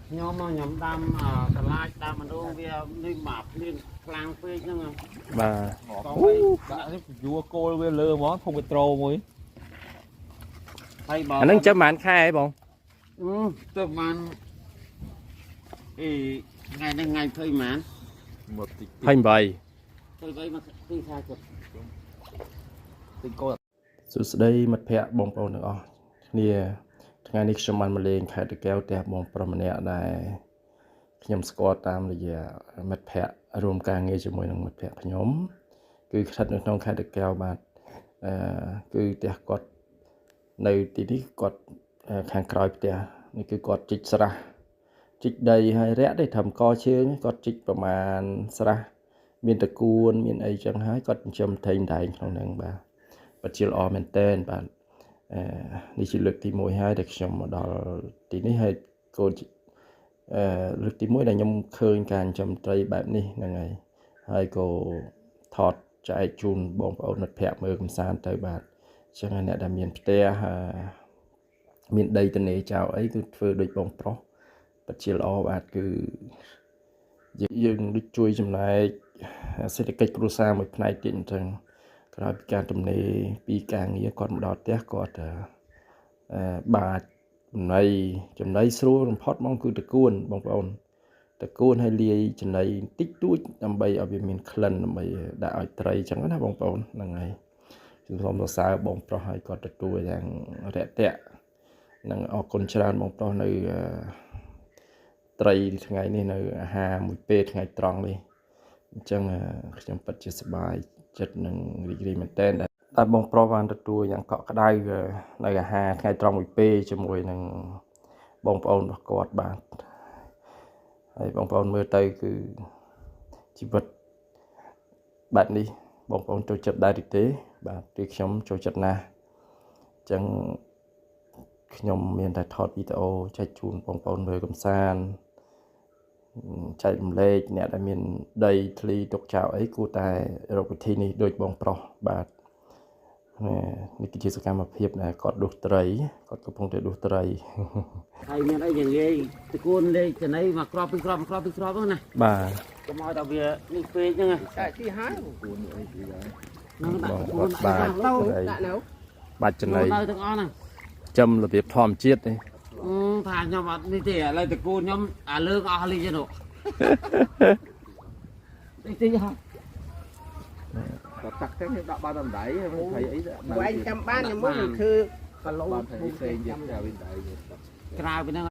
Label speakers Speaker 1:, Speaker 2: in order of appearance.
Speaker 1: nhóm mà nhóm đam cả lai đam mà đâu bây giờ đi mập lên lang phê chứ không
Speaker 2: bà
Speaker 1: còn bây
Speaker 3: đã vua cô với lơ món không petro mới
Speaker 1: hay bảo
Speaker 2: anh đang chấm màn khai ấy bông
Speaker 1: tôi man thì ngày phơi màn
Speaker 3: một tí
Speaker 2: phanh bày
Speaker 1: tôi vậy mà đi khai cực
Speaker 3: tí cô
Speaker 2: đây mặt phe bông bông được không nè ngày nay chúng mình lên khai được kéo đẹp bông bông này này nhầm score tam là giờ mặt phe rùm càng nghe cho mùi năng mặt phe nhóm cứ thật được trong khai được kéo bạn cứ đẹp quạt nơi tí đi quạt hàng còi đẹpนี่คือ กอด จิก สระ จิก ใด ให้ แระ ได้ ทำ กอ เชิง กอด จิก ประมาณ สระ มี ตระกูล มี ไอ จัง หาย กอด จำ เทง ได้ ក្នុង នឹង បាទ ปัจจุบัน មែន តើ បាទ នេះ ជា លើក ទី 1 ហើយ ដែល ខ្ញុំ មក ដល់ ទី នេះ ហើយ កូន លើក ទី 1 ដែល ខ្ញុំ ឃើញ ការ ចិញ្ចឹម ត្រី បែប នេះ ហ្នឹង ហើយ ហើយ ក៏ ថត ចែក ជូន បងប្អូន មិត្តភក្តិ មើល កំសាន្ត ទៅ បាទ អញ្ចឹង អ្នក ដែល មាន ផ្ទះ មាន ដី តនេ ចោល អី គឺ ធ្វើ ដូច បង ប្រុស ពិតជា ល្អ បាទ គឺ យើង ដូច ជួយ ចំណែក សេដ្ឋកិច្ច គ្រួសារ មួយ ផ្នែក ទៀត អញ្ចឹង ក្រោយ ពី ការ ទំនេរ ពី ការងារ គាត់ មក ដល់ ផ្ទះ គាត់ បាទ ចំណី ស្រួល បំផុត មក គឺ តកួន បងប្អូន តកួន ហើយ លាយ ចំណី តិច តួច ដើម្បី ឲ្យ វា មាន ក្លិន ដើម្បី ដាក់ ឲ្យ ត្រី អញ្ចឹង ណា បងប្អូន ហ្នឹង ហើយ សូម សរសើរ បង ប្រុស ឲ្យ គាត់ ទទួល យ៉ាង រាក់ទាក់ នឹង អរគុណ ច្រើន បង ប្រុស នៅ ត្រី ថ្ងៃ នេះ នៅ អាហារ មួយ ពេល ថ្ងៃ ត្រង់ នេះ អញ្ចឹង ខ្ញុំ ពិតជា សប្បាយ ចិត្ត នឹង រីករាយ មែនតើ ដែល បង ប្រុស បាន ទទួល យ៉ាង កក់ក្ដៅ នៅ អាហារ ថ្ងៃ ត្រង់ មួយ ពេល ជាមួយ នឹង បងប្អូន របស់ គាត់ បាទ ហើយ បងប្អូន មើល ទៅ គឺ ជីវិត បែប នេះ បងប្អូន ចូល ចិត្ត ដែរ ឬ ទេ បាទ គឺ ខ្ញុំ ចូល ចិត្ត ណាស់ អញ្ចឹង ខ្ញុំ មាន តែ ថត វីដេអូ ចែក ជូន បងប្អូន មើល កំសាន្ត ចែករំលែក អ្នក ដែល មាន ដី ធ្លី ទុក ចោល អី គួរ តែ រក វិធី នេះ ដូច បង ប្រុស បាទ នេះ គឺជា សកម្មភាព ដែល គាត់ ដួស ត្រី គាត់ កំពុង តែ ដួស ត្រី
Speaker 1: ហើយ មាន អី យ៉ាង ងាយ តកួន លេខ ចំណី មក ក្រប ពី ក្រប ក្រប ពី ក្រប ហ្នឹង ណា
Speaker 2: បាទ
Speaker 1: កុំ ឲ្យ ដល់ វា នេះ ពេក ហ្នឹង
Speaker 3: តែទីហើយគួរអីទីដែរ
Speaker 1: ហ្នឹង ដាក់ តកួន
Speaker 2: បាទ
Speaker 1: ដាក់ ទៅ
Speaker 3: ដាក់នៅ
Speaker 2: បាច់ ចំណី
Speaker 1: នៅ ទាំង អស់ ហ្នឹង
Speaker 2: ចំ របៀប ធម្មជាតិ ទេ
Speaker 1: ថា ខ្ញុំ អត់ នេះ ទេ ឥឡូវ តកួន ខ្ញុំ អា លើក អស់ លីង នោះ តិច ហើយ
Speaker 3: គាត់តាក់ទេដាក់បានដល់ដៃហើយថៃអីដាក់
Speaker 4: anh chăm bán nhưng muốnคือ
Speaker 3: បានថៃផ្សេងទៀតតែវិញដៃ
Speaker 1: ក្រៅពីហ្នឹង